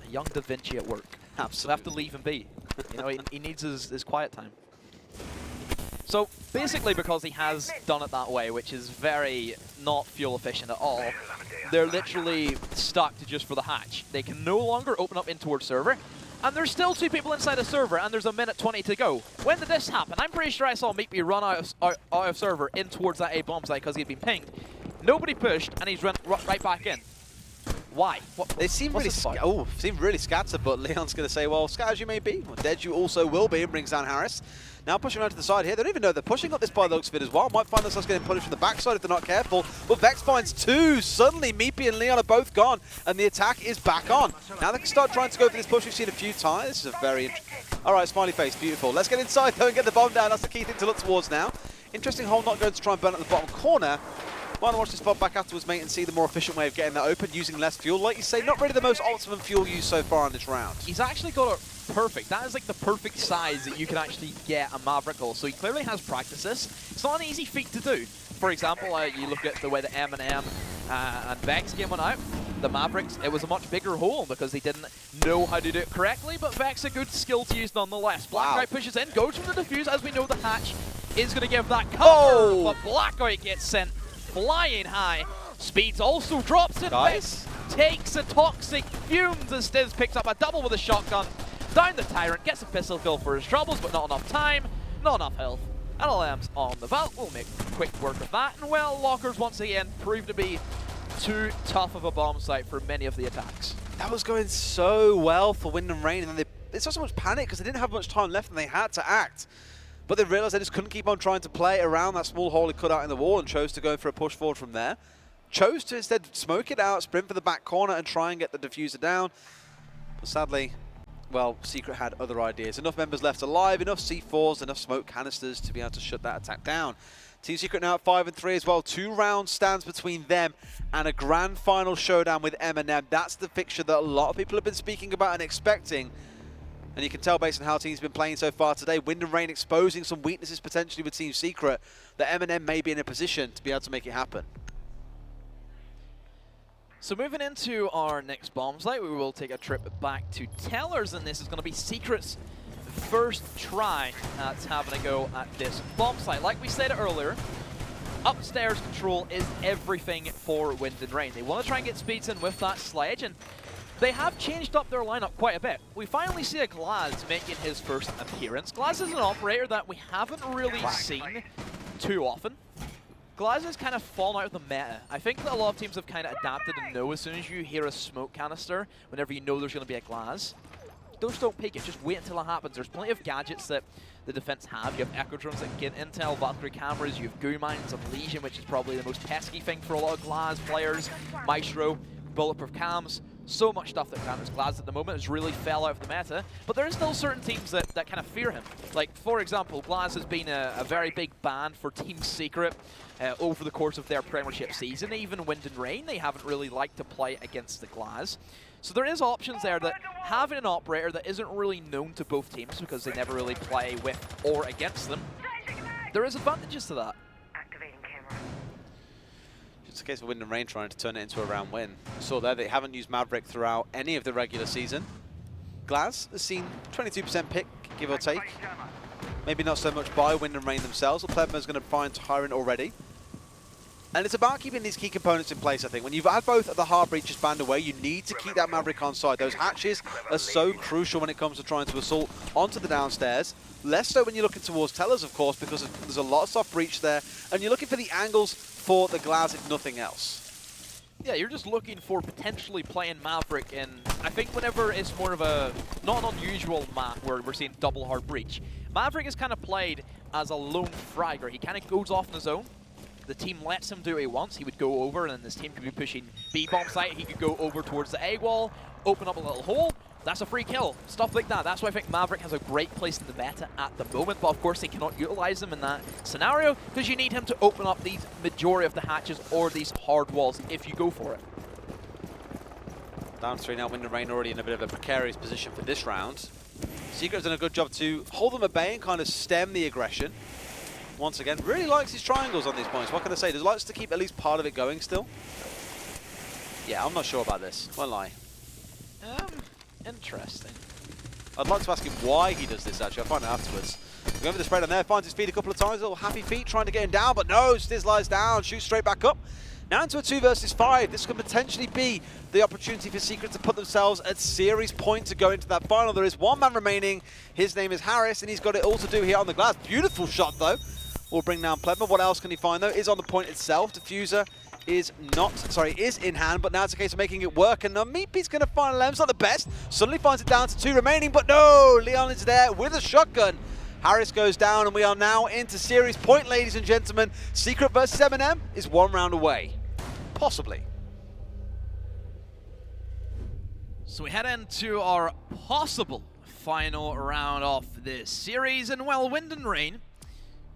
A young Da Vinci at work. Absolutely. We'll have to leave him be. You know, he needs his quiet time. So basically, because he has done it that way, which is very not fuel efficient at all, they're literally stuck to just for the hatch. They can no longer open up in towards server, And there's still 2 people inside the server, and there's a minute 20 to go. When did this happen? I'm pretty sure I saw Meatbee run out of server in towards that A bomb site because he'd been pinged. Nobody pushed, and he's run right back in. Why? They seem really scattered, but Leon's going to say, well, scattered as you may be, well, dead you also will be, and brings down Harris. Now pushing around to the side here. They don't even know they're pushing up this by the looks of it as well. Might find themselves getting punished from the backside if they're not careful. But Vex finds 2. Suddenly, Meepy and Leon are both gone, and the attack is back on. Now they can start trying to go for this push. We've seen a few times. This is a very... All right, smiley face, beautiful. Let's get inside, though, and get the bomb down. That's the key thing to look towards now. Interesting hole not going to try and burn at the bottom corner. Might watch this bomb back afterwards, mate, and see the more efficient way of getting that open, using less fuel. Like you say, not really the most optimum fuel used so far in this round. He's actually got it perfect. That is like the perfect size that you can actually get a Maverick hole. So he clearly has practiced this. It's not an easy feat to do. For example, you look at the way that M&M and Vex game went out. The Mavericks, it was a much bigger hole because they didn't know how to do it correctly, but Vex a good skill to use nonetheless. Blackout pushes in, goes for the defuse, as we know the hatch is going to give that cover, but Blackout gets sent flying high. Speeds also drops in. Vex takes a toxic fumes as Stiz picks up a double with a shotgun. Down the Tyrant, gets a pistol kill for his troubles, but not enough time, not enough health. And LM's on the vault, will make quick work of that. And well, Lockers once again proved to be too tough of a bomb site for many of the attacks. That was going so well for Wind and Rain, and then it's not so much panic because they didn't have much time left and they had to act. But they realized they just couldn't keep on trying to play around that small hole he cut out in the wall and chose to go for a push forward from there. Chose to instead smoke it out, sprint for the back corner and try and get the diffuser down. But sadly, well, Secret had other ideas. Enough members left alive, enough C4s, enough smoke canisters to be able to shut that attack down. Team Secret now at 5-3 as well. 2 rounds stands between them and a grand final showdown with M&M. That's the fixture that a lot of people have been speaking about and expecting. And you can tell based on how teams have been playing so far today, Wind and Rain exposing some weaknesses potentially with Team Secret, that M&M may be in a position to be able to make it happen. So moving into our next bomb site, we will take a trip back to Tellers, and this is going to be Secret's first try at having a go at this bomb site. Like we said earlier, upstairs control is everything for Wind and Rain. They want to try and get speeds in with that sledge, and they have changed up their lineup quite a bit. We finally see a Glaz making his first appearance. Glaz is an operator that we haven't really seen too often. Glaz has kind of fallen out of the meta. I think that a lot of teams have kind of adapted and know as soon as you hear a smoke canister, whenever you know there's going to be a Glaz, those don't pick it, just wait until it happens. There's plenty of gadgets that the defense have. You have Echo drones that get intel, Valkyrie cameras, you have goo mines of Legion, which is probably the most pesky thing for a lot of Glaz players, Maestro, bulletproof cams. So much stuff that counters Glaz at the moment has really fell out of the meta, but there are still certain teams that kind of fear him. Like, for example, Glaz has been a very big ban for Team Secret over the course of their Premiership season. Even Wind and Rain, they haven't really liked to play against the Glaz. So there is options there that having an operator that isn't really known to both teams because they never really play with or against them, there is advantages to that. It's a case of Wind and Rain trying to turn it into a round win. Saw there they haven't used Maverick throughout any of the regular season. Glaz has seen 22% pick, give or take. Maybe not so much by Wind and Rain themselves, but Plebma's going to find Tyrant already. And it's about keeping these key components in place, I think. When you've had both of the hard breaches banned away, you need to keep that Maverick on side. Those hatches are so crucial when it comes to trying to assault onto the downstairs. Less so when you're looking towards Tellers, of course, because there's a lot of soft breach there. And you're looking for the angles for the Glaz, if nothing else. Yeah, you're just looking for potentially playing Maverick, and I think whenever it's more of a, not an unusual map where we're seeing double hard breach, Maverick is kind of played as a lone fragger. He kind of goes off on his own. The team lets him do what he wants. He would go over, and then this team could be pushing B-bomb site. He could go over towards the A wall, open up a little hole. That's a free kill. Stuff like that. That's why I think Maverick has a great place in the meta at the moment, but of course they cannot utilize him in that scenario because you need him to open up these majority of the hatches or these hard walls if you go for it. Down 3 now, Wind and Rain already in a bit of a precarious position for this round. Secret's done a good job to hold them at bay and kind of stem the aggression. Once again, really likes his triangles on these points. What can I say? Does likes to keep at least part of it going still? Yeah, I'm not sure about this. Won't lie. Interesting. I'd like to ask him why he does this, actually. I'll find out afterwards. Going for the spread on there, finds his feet a couple of times. A little happy feet trying to get him down, but no, Stiz lies down, shoots straight back up. Now into a 2 versus 5. This could potentially be the opportunity for Secret to put themselves at series point to go into that final. There is one man remaining. His name is Harris, and he's got it all to do here on the glass. Beautiful shot, though. Will bring down Plebma. What else can he find, though? Is on the point itself. Diffuser is in hand, but now it's a case of making it work, and Meatbeat's going to find Lem's not the best. Suddenly finds it down to 2 remaining, but no! Leon is there with a shotgun. Harris goes down, and we are now into series point, ladies and gentlemen. Secret versus M&M is 1 round away. Possibly. So we head into our possible final round of this series, and well, Wind and Rain,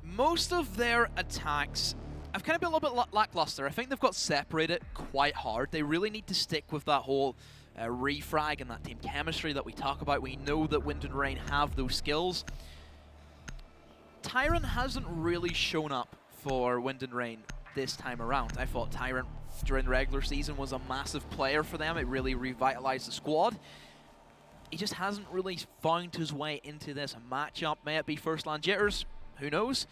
most of their attacks have kind of been a little bit lackluster. I think they've got separated quite hard. They really need to stick with that whole refrag and that team chemistry that we talk about. We know that Wind and Rain have those skills. Tyrant hasn't really shown up for Wind and Rain this time around. I thought Tyrant during the regular season was a massive player for them. It really revitalized the squad. He just hasn't really found his way into this matchup. May it be first land jitters? Who knows?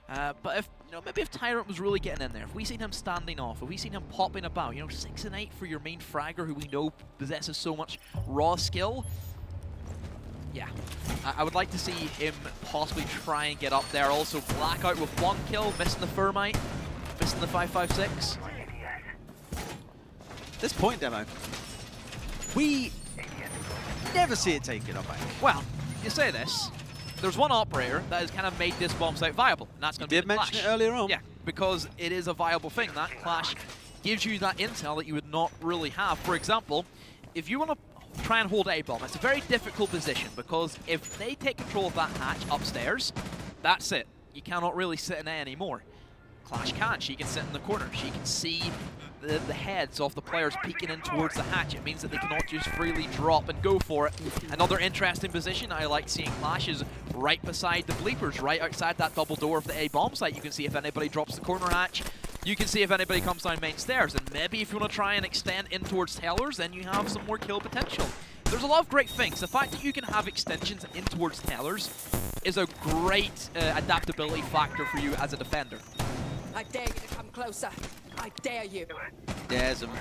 But if maybe if Tyrant was really getting in there, if we seen him standing off, if we seen him popping about, 6 and 8 for your main fragger who we know possesses so much raw skill. Yeah, I would like to see him possibly try and get up there. Also, Blackout with 1 kill, missing the Thermite, missing the 5.56. This point demo, we never see it taken up. Well, you say this. There's one operator that has kind of made this bomb site viable, and that's going to be the Clash. You did mention it earlier on. Yeah, because it is a viable thing. That Clash gives you that intel that you would not really have. For example, if you want to try and hold A-bomb, it's a very difficult position, because if they take control of that hatch upstairs, that's it. You cannot really sit in A anymore. Clash can. She can sit in the corner. She can see the heads of the players peeking in towards the hatch. It means that they cannot just freely drop and go for it. Another interesting position I like seeing Clash is right beside the bleepers, right outside that double door of the A-bomb site. You can see if anybody drops the corner hatch. You can see if anybody comes down main stairs. And maybe if you want to try and extend in towards tellers, then you have some more kill potential. There's a lot of great things. The fact that you can have extensions in towards tellers is a great adaptability factor for you as a defender. I dare you to come closer. I dare you. Dares him.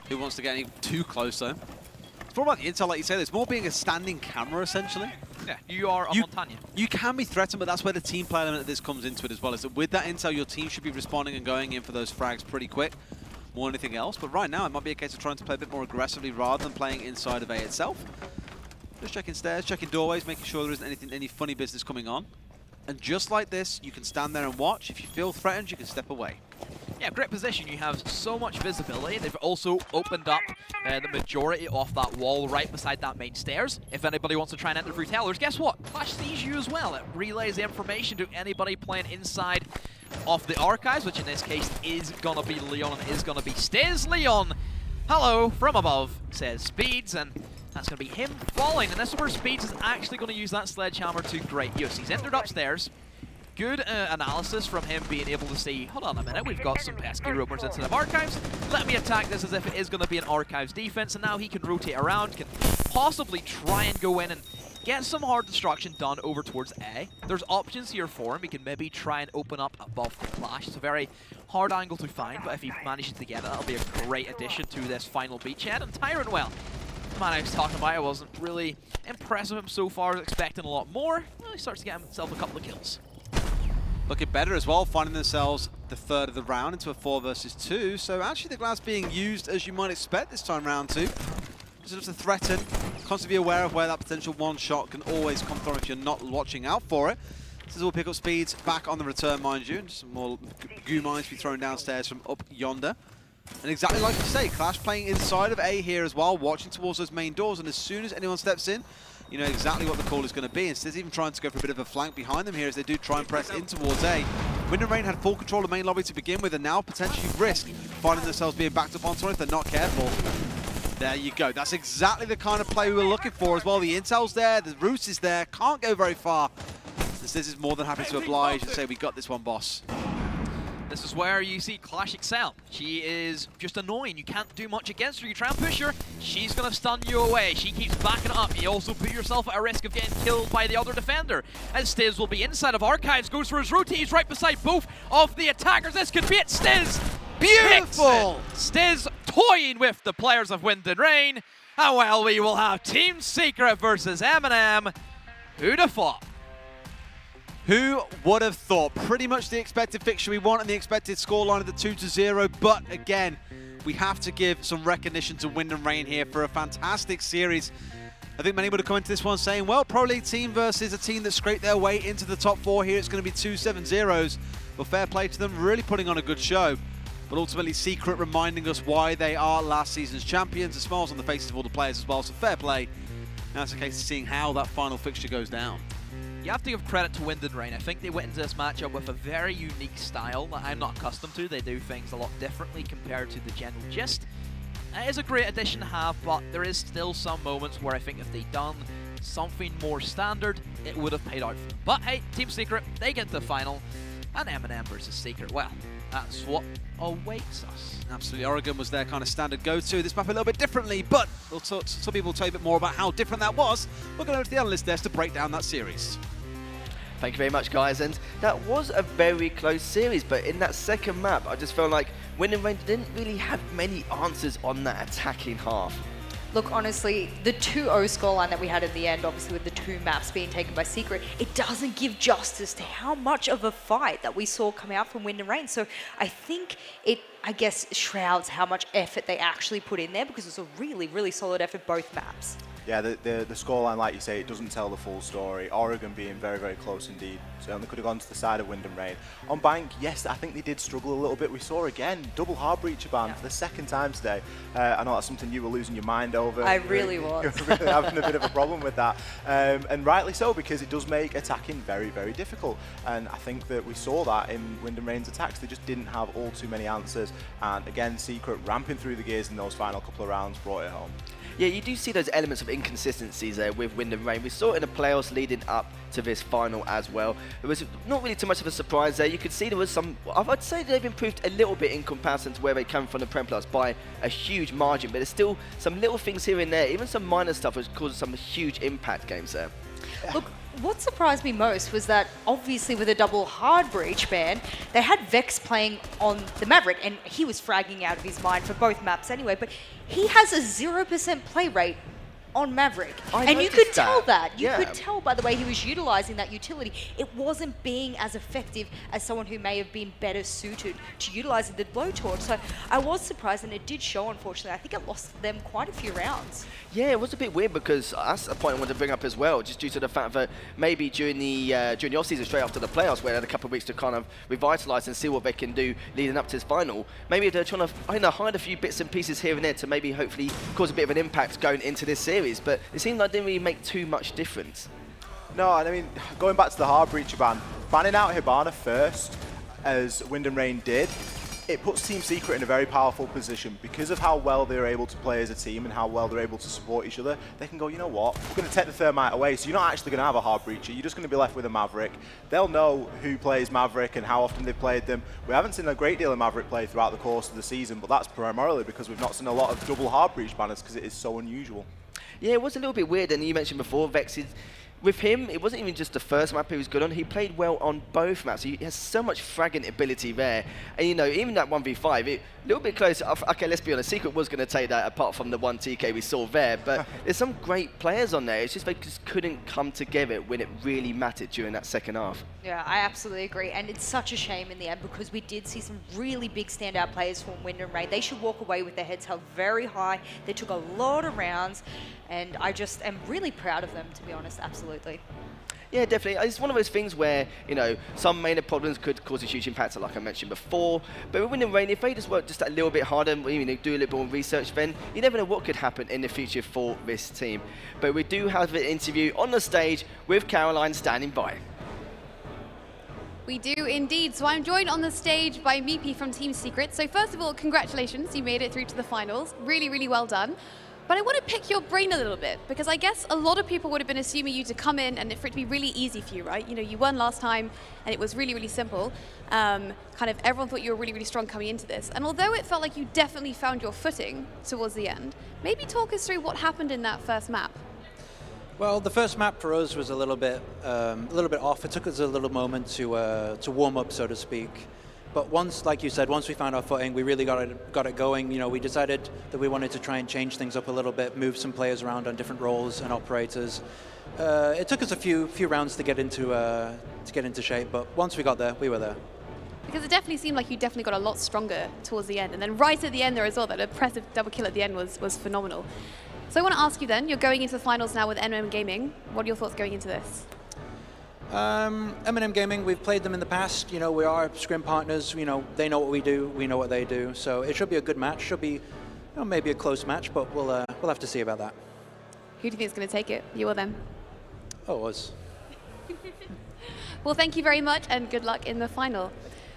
Who wants to get any too close, though? It's more about the intel, like you said. It's more being a standing camera, essentially. Yeah, you are a Montagna. You can be threatened, but that's where the team play element of this comes into it as well. Is that with that intel, your team should be responding and going in for those frags pretty quick, more than anything else. But right now, it might be a case of trying to play a bit more aggressively rather than playing inside of A itself. Just checking stairs, checking doorways, making sure there isn't any funny business coming on. And just like this, you can stand there and watch. If you feel threatened, you can step away. Yeah, great position. You have so much visibility. They've also opened up the majority of that wall right beside that main stairs. If anybody wants to try and enter through tellers, guess what? Clash sees you as well. It relays the information to anybody playing inside of the archives, which in this case is going to be Leon and is going to be Stiz. Leon, hello from above, says Speeds, and that's going to be him falling. And this is where Speeds is actually going to use that sledgehammer to great use. He's entered upstairs. Good analysis from him being able to see, hold on a minute, we've got some pesky roamers instead of archives. Let me attack this as if it is going to be an archives defense, and now he can rotate around, can possibly try and go in and get some hard destruction done over towards A. There's options here for him. He can maybe try and open up above the Clash. It's a very hard angle to find, but if he manages to get it, that'll be a great addition to this final beachhead. And Tyrant, well, the man I was talking about, I wasn't really impressed with him so far. I was expecting a lot more. Well, he starts to get himself a couple of kills. Looking better as well, finding themselves the third of the round into a 4 versus 2. So actually the glass being used as you might expect this time round 2. Just to threaten, constantly be aware of where that potential one shot can always come from if you're not watching out for it. This is all pick up speeds back on the return, mind you. And just some more goo mines to be thrown downstairs from up yonder. And exactly like you say, Clash playing inside of A here as well, watching towards those main doors. And as soon as anyone steps in, you know exactly what the call is going to be. Instead, even trying to go for a bit of a flank behind them here as they do try and press in towards A. Wind and Rain had full control of main lobby to begin with, and now potentially risk finding themselves being backed up onto it if they're not careful. There you go. That's exactly the kind of play we were looking for as well. The intel's there, the root is there, can't go very far. This is more than happy to oblige and say, we got this one, boss. This is where you see Clash excel. She is just annoying. You can't do much against her. You try and push her, she's going to stun you away. She keeps backing up. You also put yourself at a risk of getting killed by the other defender. And Stiz will be inside of Archives, goes for his route. He's right beside both of the attackers. This could be it. Stiz Beautiful! Stiz toying with the players of Wind and Rain. And well, we will have Team Secret versus M&M. Who'd have thought? Who would have thought? Pretty much the expected fixture we want and the expected scoreline of the 2-0. But again, we have to give some recognition to Wind and Rain here for a fantastic series. I think many would have come into this one saying, well, Pro League team versus a team that scraped their way into the top 4 here. It's going to be 2 7-0s. But fair play to them, really putting on a good show. But ultimately, Secret reminding us why they are last season's champions. The smiles on the faces of all the players as well, so fair play. Now it's a case of seeing how that final fixture goes down. You have to give credit to Wind and Rain. I think they went into this matchup with a very unique style that I'm not accustomed to. They do things a lot differently compared to the general gist. It is a great addition to have, but there is still some moments where I think if they'd done something more standard, it would have paid out for them. But hey, Team Secret, they get to the final, and M&M versus Secret, well, that's what awaits us. Absolutely, Oregon was their kind of standard go-to. This map a little bit differently, but some people will tell you a bit more about how different that was. We're going over to the analyst desk to break down that series. Thank you very much, guys. And that was a very close series, but in that second map, I just felt like Wind and Rain didn't really have many answers on that attacking half. Look, honestly, the 2-0 scoreline that we had at the end, obviously with the 2 maps being taken by Secret, it doesn't give justice to how much of a fight that we saw come out from Wind and Rain. So I think it, I guess, shrouds how much effort they actually put in there, because it's a really, really solid effort both maps. Yeah, the scoreline, like you say, it doesn't tell the full story. Oregon being very, very close indeed. Certainly could have gone to the side of Wind and Rain. On Bank, yes, I think they did struggle a little bit. We saw again, double hard breacher ban for the second time today. I know that's something you were losing your mind over. I really was. You were really having a bit of a problem with that. And rightly so, because it does make attacking very, very difficult. And I think that we saw that in Wind and Rain's attacks. They just didn't have all too many answers. And again, Secret ramping through the gears in those final couple of rounds brought it home. Yeah, you do see those elements of inconsistencies there with Wind and Rain. We saw it in the playoffs leading up to this final as well. It was not really too much of a surprise there. You could see there was some, I'd say they've improved a little bit in comparison to where they came from the Prem Plus by a huge margin, but there's still some little things here and there, even some minor stuff which caused some huge impact games there. Look, what surprised me most was that obviously with a double hard breach ban, they had Vex playing on the Maverick, and he was fragging out of his mind for both maps anyway, but he has a 0% play rate on Maverick. And you could tell that. You could tell by the way he was utilizing that utility. It wasn't being as effective as someone who may have been better suited to utilizing the blowtorch. So I was surprised, and it did show, unfortunately. I think it lost them quite a few rounds. Yeah, it was a bit weird, because that's a point I wanted to bring up as well, just due to the fact that maybe during the off-season, straight after the playoffs, where they had a couple of weeks to kind of revitalise and see what they can do leading up to this final, maybe they're trying to hide a few bits and pieces here and there to maybe hopefully cause a bit of an impact going into this series. But it seemed like it didn't really make too much difference. No, and I mean, going back to the hard breacher ban, banning out Hibana first, as Wind and Rain did, it puts Team Secret in a very powerful position because of how well they're able to play as a team and how well they're able to support each other. They can go, you know what, we're going to take the Thermite away, so you're not actually going to have a hard breacher, you're just going to be left with a Maverick. They'll know who plays Maverick and how often they've played them. We haven't seen a great deal of Maverick play throughout the course of the season, but that's primarily because we've not seen a lot of double hard breach banners because it is so unusual. Yeah, it was a little bit weird, and you mentioned before, Vex is, with him, it wasn't even just the first map he was good on, he played well on both maps. He has so much fragging ability there. And you know, even that 1v5, a little bit close. Okay, let's be honest, Secret was going to take that apart from the one TK we saw there, but there's some great players on there. It's just they just couldn't come together when it really mattered during that second half. Yeah, I absolutely agree. And it's such a shame in the end, because we did see some really big standout players from Wind and Rain. They should walk away with their heads held very high. They took a lot of rounds, and I just am really proud of them, to be honest, absolutely. Yeah, definitely. It's one of those things where, you know, some minor problems could cause a huge impact, like I mentioned before. But with Wind and Rain, if they just work just a little bit harder and do a little more research, then you never know what could happen in the future for this team. But we do have an interview on the stage with Caroline standing by. We do indeed. So I'm joined on the stage by Meepy from Team Secret. So first of all, congratulations, you made it through to the finals. Really, really well done. But I want to pick your brain a little bit, because I guess a lot of people would have been assuming you to come in and for it to be really easy for you, right? You know, you won last time and it was really, really simple. Kind of everyone thought you were really, really strong coming into this. And although it felt like you definitely found your footing towards the end, maybe talk us through what happened in that first map. Well, the first map for us was a little bit off. It took us a little moment to warm up, so to speak. But once, like you said, once we found our footing, we really got it going. You know, we decided that we wanted to try and change things up a little bit, move some players around on different roles and operators. It took us a few rounds to get into shape, but once we got there, we were there. Because it definitely seemed like you definitely got a lot stronger towards the end. And then right at the end there as well, that impressive double kill at the end was phenomenal. So I want to ask you then, you're going into the finals now with M&M Gaming. What are your thoughts going into this? M&M Gaming, we've played them in the past. You know, we are scrim partners. You know, they know what we do, we know what they do. So it should be a good match. Should be, you know, maybe a close match, but we'll have to see about that. Who do you think is going to take it? You or them? Oh, us. Well, thank you very much and good luck in the final.